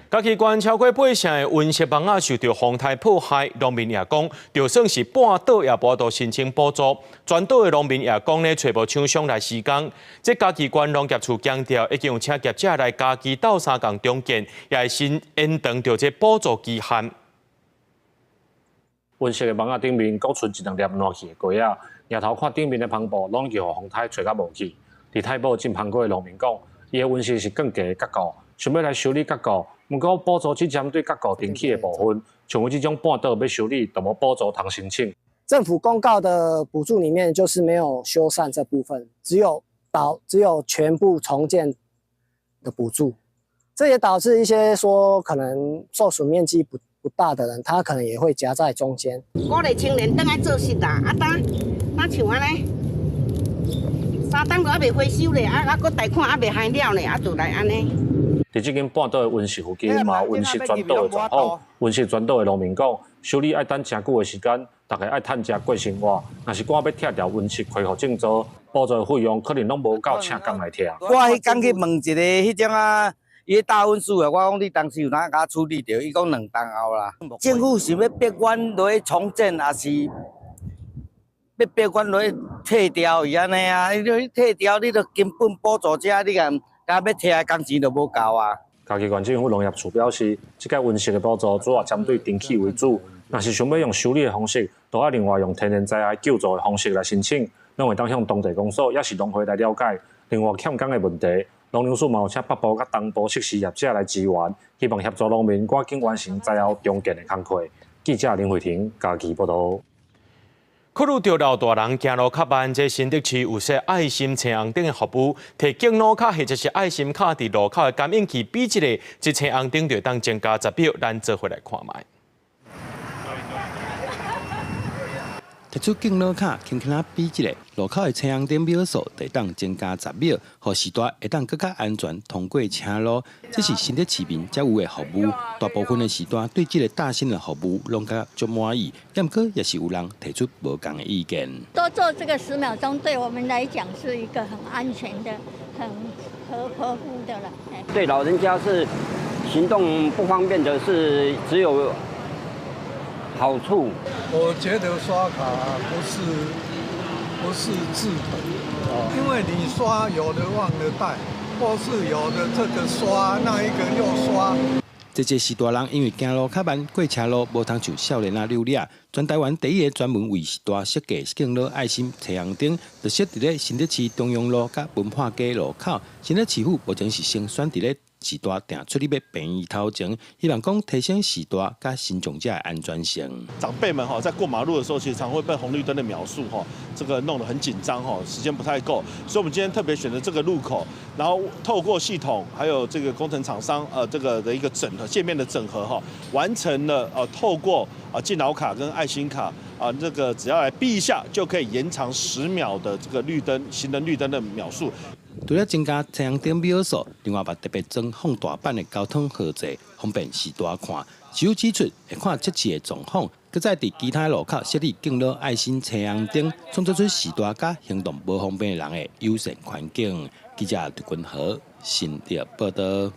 嘉义县超过8成的温室房仔受到风台破坏，农民也讲，就算是半岛也无度申请补助。全岛的农民也讲呢，找无厂商来施工。这嘉义县农业处强调，已经有请业者来嘉义斗三共中建，也会先延长到这补助期限。温室的房仔顶面，搁存一两粒烂去的果仔，抬头看顶面的篷布，拢已经互风台吹甲无去。伫太保进旁过的农民讲，伊的温室是更加的结构，想要来修理结构。不过，补助只针对结构电器的部分，像我这种半岛要修理，都无补助通申请。政府公告的补助里面就是没有修缮这部分，只有全部重建的补助，这也导致一些说可能受损面积不大的人，他可能也会夹在中间。鼓励青年转来做事啦，当像安尼，3档都还未回收咧，搁贷款还未还了咧，就来安尼。伫即间半岛的温室附近嘛，温室转岛的状况，温室转岛的农民讲，修理爱等真久的时间，大家爱趁食过生活。若是赶要拆掉温室恢复正常，补助的费用可能拢无够请工来拆。我迄天去问一个迄种伊大温室的，我讲你当时有哪甲处理掉？伊讲2档后啦。政府是要逼阮落去重建，还是要逼阮落去退掉？伊安尼啊，你退掉，你著根本补助者你讲。要拆的工钱就无够啊！嘉义县政府农业处表示，这个温室的补助主要针对电器为主，若是想要用修理的方式，都要另外用天然灾害救助的方式来申请，拢会当向当地公所也是农会来了解。另外欠工的问题，农粮署嘛有请北部甲东部设施业者来支援，希望协助农民赶紧完成灾后重建的工作。记者林慧婷嘉义报道。考虑到老大人行路较慢，这新竹市有设爱心青红灯的服务，提警路卡或者是爱心卡伫路口的感应器比一个，这青红灯就当增加10秒，咱做回来看卖。提出警路卡，轻轻比一个，路口的青红灯秒数得当增加10秒，让时代会当更加安全通过车路。这是新竹市民才有的服务，大部分的时段对这个大型的服务拢感足满意，不过也是有人提出无同的意见。多做这个10秒钟，对我们来讲是一个很安全的、很合乎的了。对老人家是行动不方便的，是只有好处。我觉得刷卡不是治本，因为你刷有的忘了带，或是有的这个刷那一个又刷。这些士大人因为行路较慢，过车路无通像少年仔溜俩。全台湾第一个专门为士大设计敬老爱心彩阳灯，就设伫咧新德市中央路甲文化街路口。新德市府目前是先选伫咧士大定出入要便宜头前，希望讲提升士大甲行动者的安全性。长辈们在过马路的时候，其实常会被红绿灯的秒数这个弄得很紧张时间不太够，所以我们今天特别选择这个路口，然后透过系统还有这个工程厂商这个的一个整合界面的整合完成了透过敬老卡跟爱心卡这个只要来避一下就可以延长10秒的这个绿灯行人绿灯的秒数。除了增加太阳灯秒数，另外也特别装放大版的交通号志，方便士大看。只有指出会看测试的状况，搁再伫其他路口设立敬老爱心太阳灯，创造出士大甲行动无方便的人的友善环境。记者刘君豪新竹报道。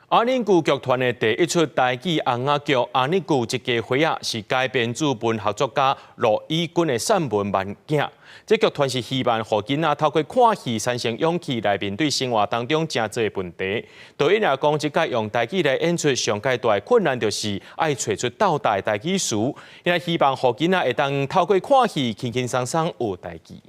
阿宁古剧团的第一出台语红仔剧《阿宁古一家伙仔》是改编自文学作家罗伊君的散文《慢镜》。这剧团是希望让囡仔透过看戏产生勇气来面对生活当中真侪问题。对因来讲，即届用台语来演出上界大的困难，就是爱找出斗大台语词。因来希望让囡仔会当透过看戏轻轻松松学台语。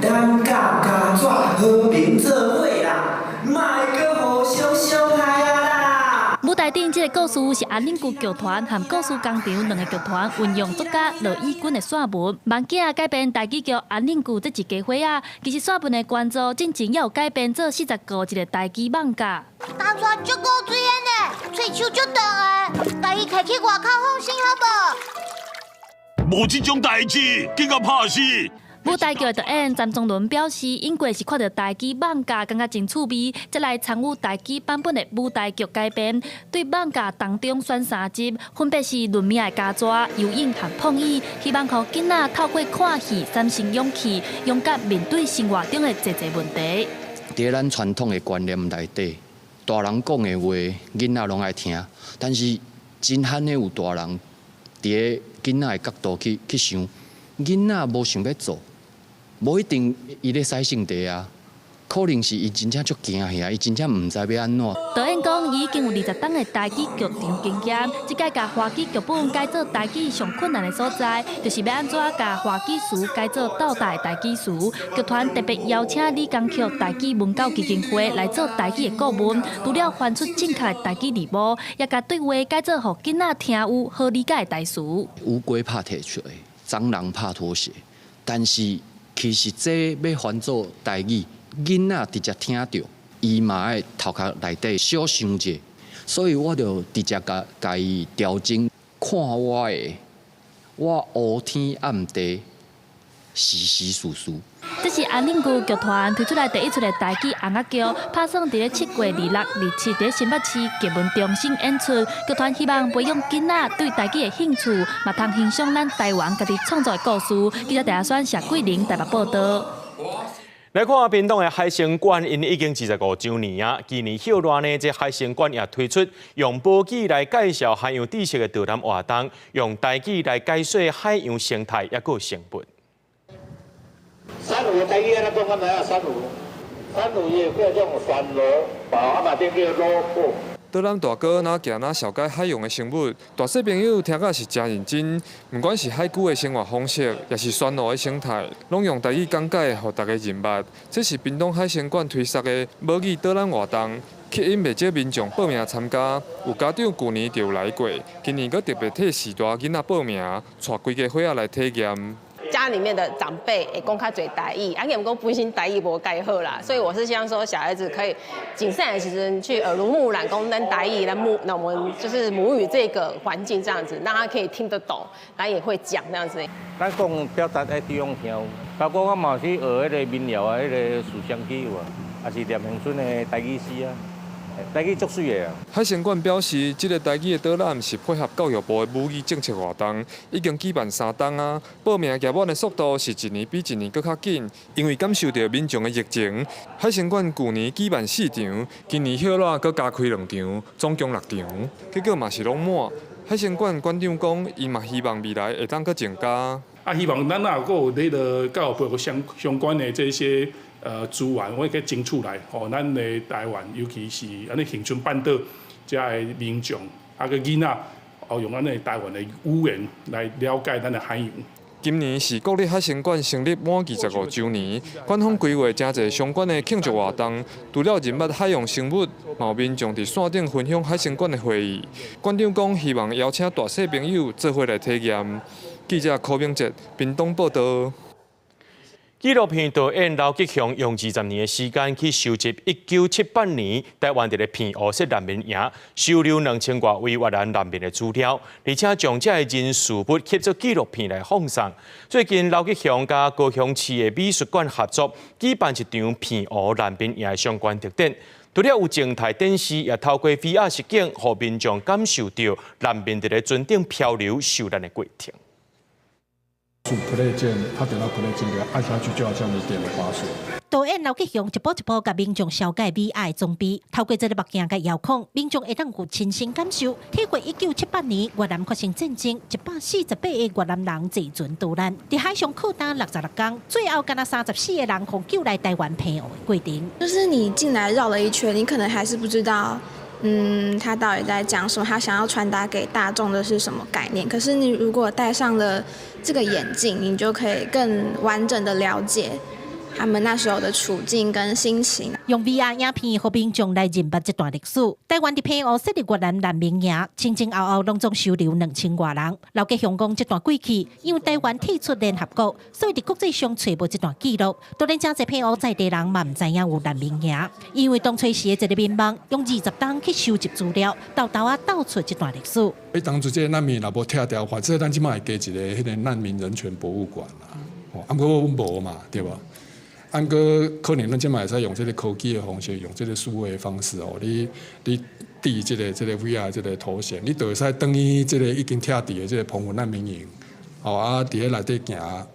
咱甲家族和平做伙啦，莫阁互相伤害啊啦！舞台顶这个故事是安宁剧剧团和故事工厂两个剧团运用作家罗伊君的散文《慢镜》改编台语剧《安宁剧这一家伙仔》，其实散文的原作真正也有改编做40个一个台语漫画。当初足够水烟的，喙手足长的，家己开去外口放心好无？无这种代志，更加怕死。舞台剧的导演詹宗伦表示，因过是看到台语漫画，感觉真趣味，才来参与台语版本的舞台剧改编。对漫画当中选3集，分别是论命的家族、游泳和碰椅，希望让囡仔透过看戏产生勇气，勇敢面对生活中的侪问题。在咱传统的观念内底，大人讲的话，囡仔拢爱听，但是真罕的有大人伫囡仔的角度去想，囡仔无想要做。无一定，伊咧使性地啊，可能是伊真正足惊吓，伊真正唔知要安怎。导演讲，伊已经有20档的台语剧场经验，即届甲华语剧本改做台语上困难的所在，就是要安怎甲华语词改做斗大台语词。剧团特别邀请李江曲台语文教基金会来做台语的顾问，除了翻出正确的台语字幕，也甲对话改做互囡仔听有好理解的台词。乌龟拍提出来，蟑螂拍拖鞋，但是。其实这要翻做台语，囡仔直接听到，伊嘛爱头壳内底小想者，所以我就直接甲伊调整，看我的，我黑天暗地，时时事事。这是安宁剧剧团推出来第一出的台语红仔剧，拍算伫咧7月26、27伫新北市艺文中心演出。剧团希望培养囡仔对台语的兴趣，嘛通欣赏咱台湾家己创造的故事。记者台选谢桂玲台北报道。来看屏东的海参馆，因已经25周年啊！今年后来呢，这海参馆也推出用宝记来介绍海洋知识的导览活动，用台语来解说海洋生态也个成本。珊瑚台语咱讲法来啊，珊瑚也有叫做珊瑚，啊嘛顶叫螺蛄。导览大哥哪行哪了解海洋的生物，大小朋友听甲是真认真。不管是海龟的生活方式，也是珊瑚的生态，拢用台语讲解，互大家认捌。这是屏东海参馆推出的母语导览活动，吸引不少民众报名参加。有家长去年就有来过，今年阁特别替士大囡仔报名，带规家伙仔来体验。家里面的长辈会讲较侪台语，啊，因讲本身台语无介好啦，所以我是希望说小孩子可以谨慎的时阵去耳濡目染，讲咱台语，那我们就是母语这个环境这样子，让他可以听得懂，然后也会讲这样子。咱讲表达爱地方听，包括我嘛去学迄个民谣啊，迄个思乡曲有啊，也是念恒春的台语诗啊。台语足水的啊！海参馆表示，这个台语的导览是配合教育部的母语政策活动，已经举办3档啊。报名入满的速度是一年比一年更较紧，因为感受到民众的热情。海参馆去年举办4场，今年后来阁加开2场，总共6场，结果嘛是拢满。海参馆馆长讲，伊嘛希望未来会当阁增加。啊，希望咱若有迄个教育部有相关的这些资源，我可以争取来，吼，咱的台湾，尤其是安尼恒春半岛遮的民众，啊个囡仔，用咱的台湾的语言来了解咱的海洋。今年是国立海参馆成立满25周年，馆方规划真侪相关的庆祝活动，除了认捌海洋生物，嘛有民众伫线顶分享海参馆的会议。馆长讲，希望邀请大小朋友做伙来体验。记者柯明哲，屏东报道。纪录片导演刘吉雄用20年的时间去收集1978年台湾一个片黑色难民营收留2000多位越南难民的资料，而且将这个人事物翕做纪录片来放送。最近刘吉雄甲高雄市的美术馆合作，举办一场片黑难民营的相关特展。除了有静态展示，也透过 VR 实景，让民众感受到难民伫咧船顶漂流受难的过程。 play 键，他点到 play 键，给他按下去就要这样子点的滑鼠。导演刘吉雄一步一步甲民众小解 VR 装备，透过这个目镜甲遥控，民众会当有亲身感受，体会1978年越南发生战争，148个越南人坐船逃难，伫海上苦打66天，最后敢若34个人互救来台湾平湖的过程。就是你进来绕了一圈，你可能还是不知道。 他到底在讲什么？他想要传达给大众的是什么概念？可是你如果戴上了这个眼镜，你就可以更完整的了解他们那时候的处境跟心情。用 VR 影片和民众来认捌这段历史。台湾伫平湖设立越南难民营，前后后拢总收留2000多人。刘吉雄讲这段过去，因为台湾退出联合国，所以伫国际上找无这段记录。当然，真侪平湖在地人嘛唔知影有难民营，因为当初时的一个民帮用20天去收集资料，斗出这段历史。当初这难民若无拆掉，或者咱即摆会加一个迄个难民人权博物馆啦。啊，不过无嘛，对吧？ 按个可能咱即卖会使用这个科技的方式，用这个数位的方式哦，你递这个 VR 这个头衔，你就会使等于这个已经拆除的这个澎湖难民营，哦啊，伫咧内底行，啊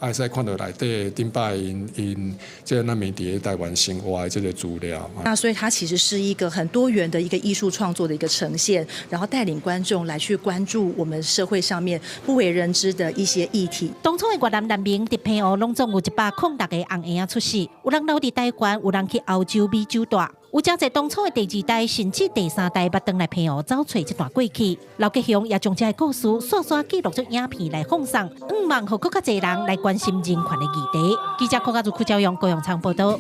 会使看到内底顶摆因这个难民伫咧台湾生活的这个资料。那所以它其实是一个很多元的一个艺术创作的一个呈现，然后带领观众来去关注我们社会上面不为人知的一些议题。当初的越南难民伫平湖拢总有106个红婴出世，有人留伫台湾，有人去欧洲、美洲大。 有真侪当初的第2代甚至第3代，捌回来平湖找找这段过去。刘吉雄也将这个故事刷刷记录出影片来放送，希望互更加侪人来关心人权的议题。记者柯家祖、赵阳、高永昌报道。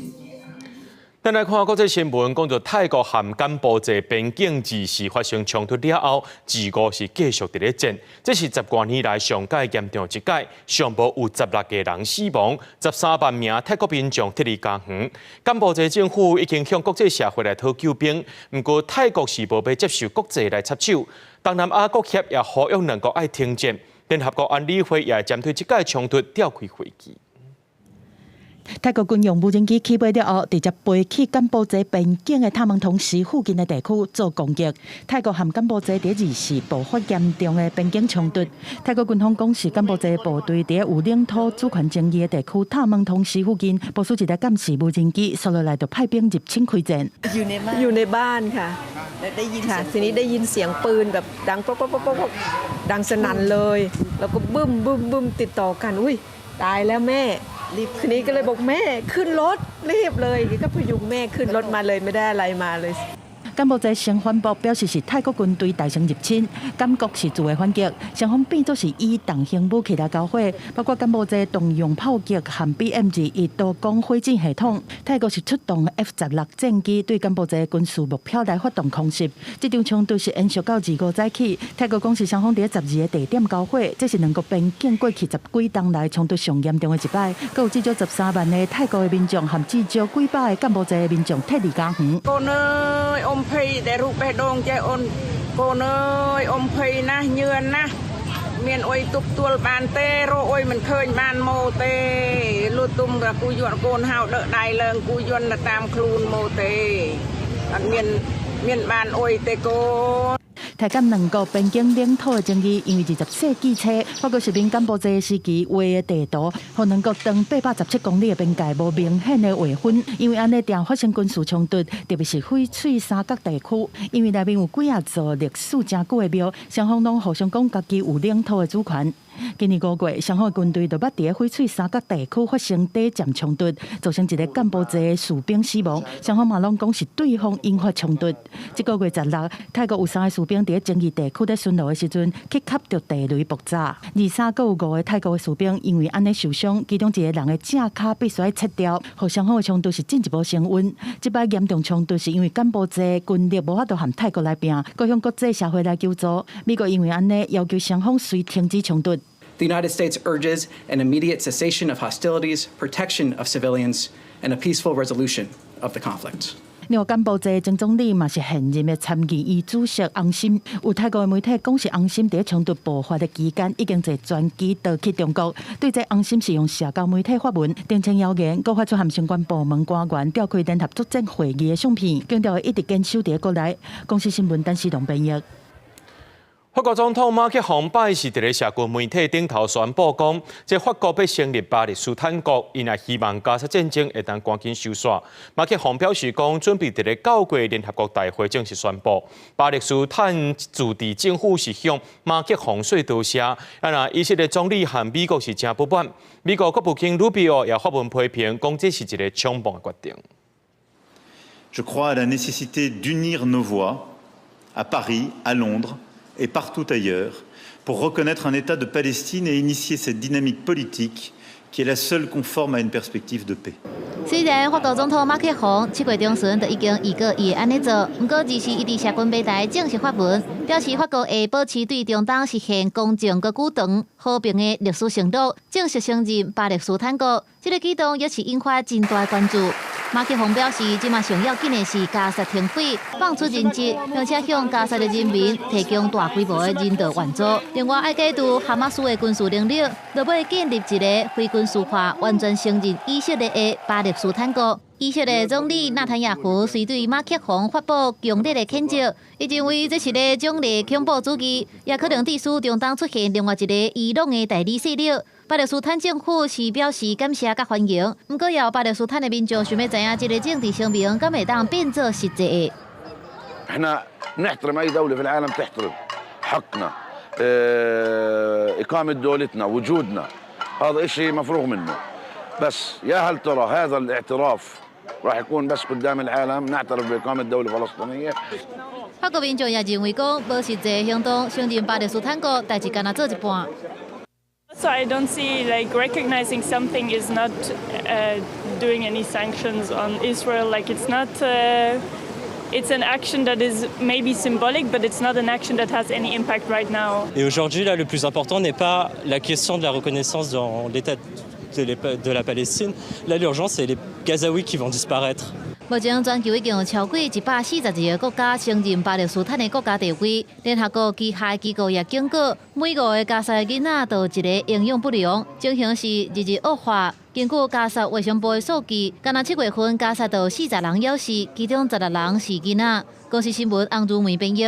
咱来看国际新闻，讲到泰国和柬埔寨边境自是发生冲突了后，治国是继续伫咧战，这是10多年来上界严重一届，上无有16个人死亡，13万名泰国民众脱离家园。柬埔寨政府已经向国际社会来讨救兵，不过泰国是无要接受国际来插手。东南亚国协也呼吁两国爱停战，联合国安理会也针对这届冲突召开会议。 泰国军用无人机起飞了后，直接飞去柬埔寨边境的塔蒙同市附近的地区做攻击。泰国和柬埔寨第2是爆发严重的边境冲突。泰国军方讲是柬埔寨部队在有领土主权争议的地区塔蒙同市附近部署一台监视无人机，所落来就派兵入侵开战。อยู่ในบ้านค่ะได้ยินค่ะทีนี้ได้ยินเสียงปืนแบบดังป๊อกป๊อกป๊อกป๊อกดังสนั่นเลยแล้วก็บึ้มบึ้มบึ้มติดต่อกันอุ้ยตายแล้วแม่ ทีนี้ก็เลยบอกแม่ขึ้นรถรีบเลยก็พยุงแม่ขึ้นรถมาเลยไม่ได้อะไรมาเลย 柬埔寨先反驳表示是泰国军队大声入侵，柬国是自卫反击，双方变作是以重型武器来交火，包括柬埔寨动用炮击和 BM-2多管火箭系统，泰国是出动 F-16战机对柬埔寨军事目标来发动空袭。这场冲突是延续到25早起，泰国讲是双方在12个地点交火，这是两国边境过去10几冬来冲突上严重的一摆，还有至少13万的泰国的民众和至少几百的柬埔寨的民众脱离家园。 ភ័យដែលរូបបេះដូងចេះអូនកូនអើយអ៊ំភ័យណាស់ញឿនណាស់មានអុយទប់ទួលបានទេរកអុយមិនឃើញបានមកទេលូទុំក៏គូយន់កូនហៅដកដៃឡើងគូយន់តាមខ្លួនមកទេអត់មានបានអុយទេកូន 泰柬两国边境领土的争议，因为20世纪初，法国殖民柬埔寨时期画的地图，和两国长817公里的边界无明显的划分，因为安尼常发生军事冲突，特别是翡翠三角地区，因为内面有几座历史真久的庙，双方拢互相讲家己有领土的主权。今年5月，双方军队就捌伫翡翠三角地区发生底战冲突，造成一个干部级士兵死亡。双方嘛拢讲是对方引发冲突。这个月16，泰国有3个士兵伫争议地区咧巡逻的时阵，去卡着地雷爆炸。23个有5个泰国的士兵因为安尼受伤，其中一个人的正脚必须要切掉，互双方的冲突是进一步升温。这摆严重冲突是因为干部级军力无法度和泰国来拼，佮向国际社会来求助。美国因为安尼要求双方随停止冲突。The United States urges an immediate cessation of hostilities, protection of civilians, and a peaceful resolution of the conflict. 另外，干部级前总理嘛是现任的参议院主席翁心。有泰国的媒体讲是翁心在冲突爆发的期间，已经坐专机逃去中国。对这翁心是用社交媒体发文，澄清谣言，佮发出和相关部门官员召开联合作战会议的相片，强调一直坚守在国内。公司新闻单视同编译。法国总统马克宏拜是伫咧社群媒体顶头宣布讲，即法国要成立巴勒斯坦国，因也希望加沙战争会当赶紧收煞。马克宏表示讲，准备伫咧9月联合国大会正式宣布，巴勒斯坦自治政府是向马克宏说道谢。以色列总理和美国是真不满，美国国务卿鲁比奥也发文批评，讲这是一个冲动的决定。Je crois à la nécessité d'unir nos voix à Paris, à Londres.et partout ailleurs, pour reconnaître un État de Palestine et initier cette dynamique politique qui est la seule conforme à une perspective de paix. 虽然法国总统马克宏7月中旬就已经预告伊会安尼做，不过支持伊伫社群平台正式发文，表示法国会保持对中东实现公正、佮久长和平的历史承诺，正式承认巴勒斯坦国。这个举动也是引发真大关注。马克宏表示，即马上要紧的是加沙停火，放出人质，并且向加沙的人民提供大规模的人道援助。另外，要解除哈马斯的军事能力，就要建立一个非军事化、完全承认以色列的巴勒斯坦国。以色列总理纳坦雅胡随对马克宏发布强烈的谴责，伊认为这是个奖励恐怖主义，也可能致使中东出现另外一个伊朗的代理势力。巴勒斯坦政府是表示感谢甲欢迎，不过也有巴勒斯坦的民众想要知影这个政治声明敢会当变做实际的。احنا نحترم اي دولة في العالم تحترم حقنا إقامة دولتنا وجودنا هذا إشي مفروغ منه بس يا هل ترى هذا الاعتراف راح يكون بس قدام العالم نعترف بإقامة دولة فلسطينية 法国民众也认为讲无实际的行动承认巴勒斯坦国代志敢若做一半。So I don't see like recognizing something is not doing any sanctions on Israel. Like it's not. It's an action that is maybe symbolic, but it's not an action that has any impact right now. Et aujourd'hui, là, le plus important n'est pas la question de la reconnaissance dans l'État de la Palestine. Là, l'urgence, c'est les Gazaouis qui vont disparaître. 目前，全球已经有超过142个国家承认巴勒斯坦的国家地位。联合国其他机构也警告，每5个加沙的囡仔都有一个营养不良，情形是日日恶化。根据加沙卫生部的数据，今年7月份加沙有40人夭死，其中16人是囡仔。公司新闻洪如梅编译。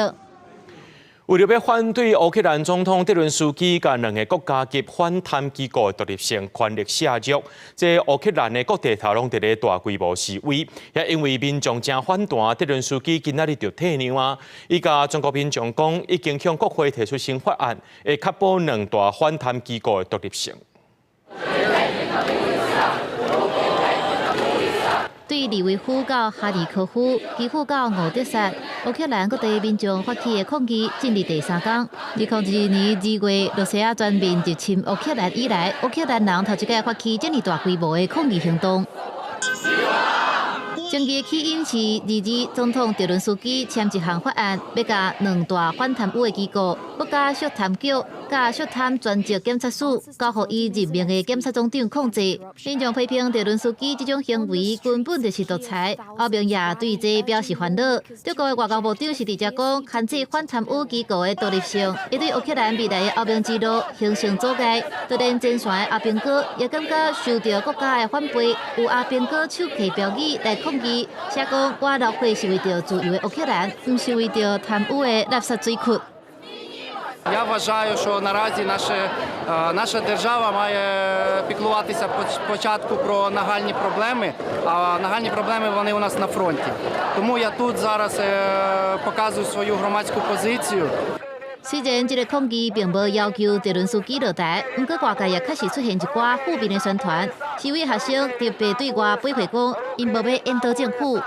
为了要反对乌克兰总统泽伦斯基甲2个国家级反贪机构的独立性权力下弱，这乌克兰的各地头拢伫咧大规模示威，也因为民众真反弹，泽伦斯基今仔日就退让啊！伊甲中国民众讲，已经向国会提出新法案，会确保2大反贪机构的独立性。对利维夫到哈里科夫，基辅到俄德萨，乌克兰各地民众发起的抗议进入第3天。2022年2月，罗西亚全面入侵乌克兰以来，乌克兰人头一届发起这么大规模的抗议行动。争议起因是22总统泽伦斯基签一项法案，要甲2大反贪污的机构，国家涉贪局、甲涉贪专职检察署，交予伊任命的检察总长控制。民众批评泽伦斯基这种行为根本就是独裁，欧盟也对这表示烦恼。德国的外交部长是直接讲，限制反贪污机构的独立性，会对乌克兰未来的欧盟之路形成阻碍。就连前线的阿兵哥也感觉受到国家的反背，有阿兵哥手提标语来抗议，写讲我落会是为着自由的乌克兰，唔是为着贪污的垃圾水库。Я вважаю, що наразі наша держава має піклуватися спочатку про нагальні проблеми, а нагальні проблеми вони у нас на фронті. Тому я тут зараз показую свою громадську позицію. 虽然这个抗议并无要求泽伦斯基落台，不过外界也确实出现一寡负面的宣传。示威学生特别对外背回讲，因无要引导政府。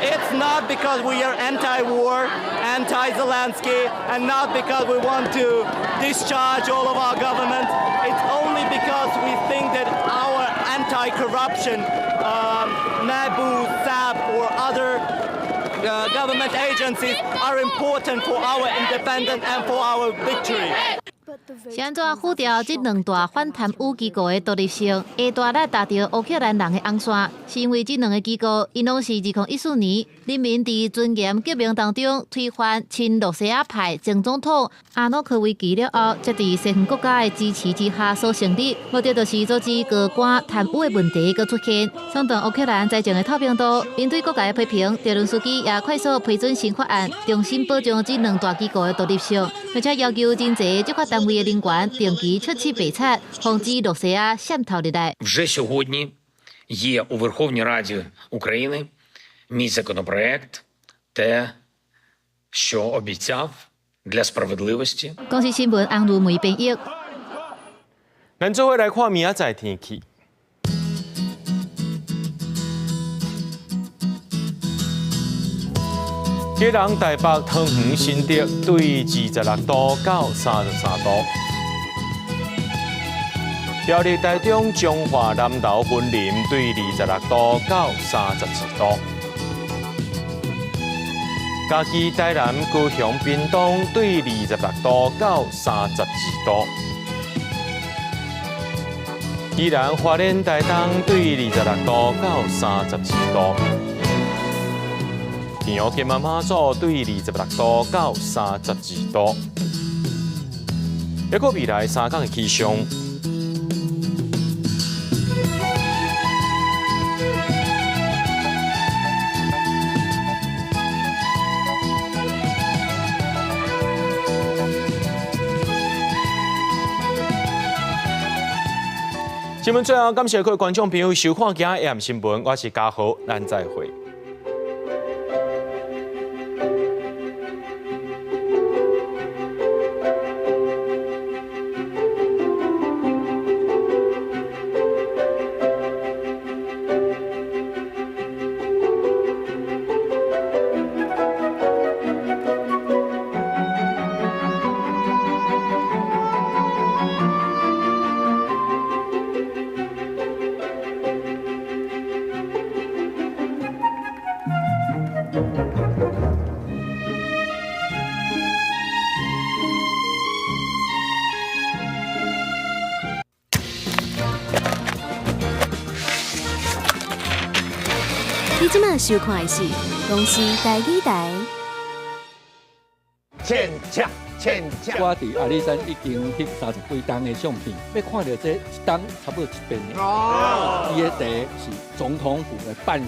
It's not because we are anti-war, anti-Zelensky, and not because we want to discharge all of our government. It's only because we think that our anti-corruption, NABU, SAP, or other government agencies are important for our independence and for our victory. 是安怎毁掉这两大反贪污机构的独立性，会大力达到乌克兰人的红线？是因为这两个机构，因拢是2014年人民在尊严革命当中推翻亲罗西亚派前总统亚努科维奇了后，才在西方国家的支持之下所成立。目的就是阻止高官贪污的问题搁出现，伤断乌克兰财政的透明度。面对各界的批评，泽伦斯基也快速批准新法案，重新保障这两大机构的独立性，并且要求真济执法单位的人员定期出示备册，防止罗西亚渗透入来。 Вже сьогодні є у Верховній Раді України мій законопроект, те, що обіцяв для справедливості. 公司新闻红如梅编译。咱做伙来看明仔载天气。基隆台北桃园新竹对26度到33度。 苗栗台中彰化南投云林对26度到32度，嘉义台南高雄屏东对26度到32度，宜兰花莲台东对26度到32度，平湖金门马祖对26度到32度。一个未来3天的气象。 新闻最后，感谢各位观众朋友收看今日 AM 新闻，我是嘉豪，咱再会。你即马收看的是公司台语台。欠抢！我伫阿里山已经翕30几张的相片，要看到这一张差不多100年。伊的地是总统府的办事。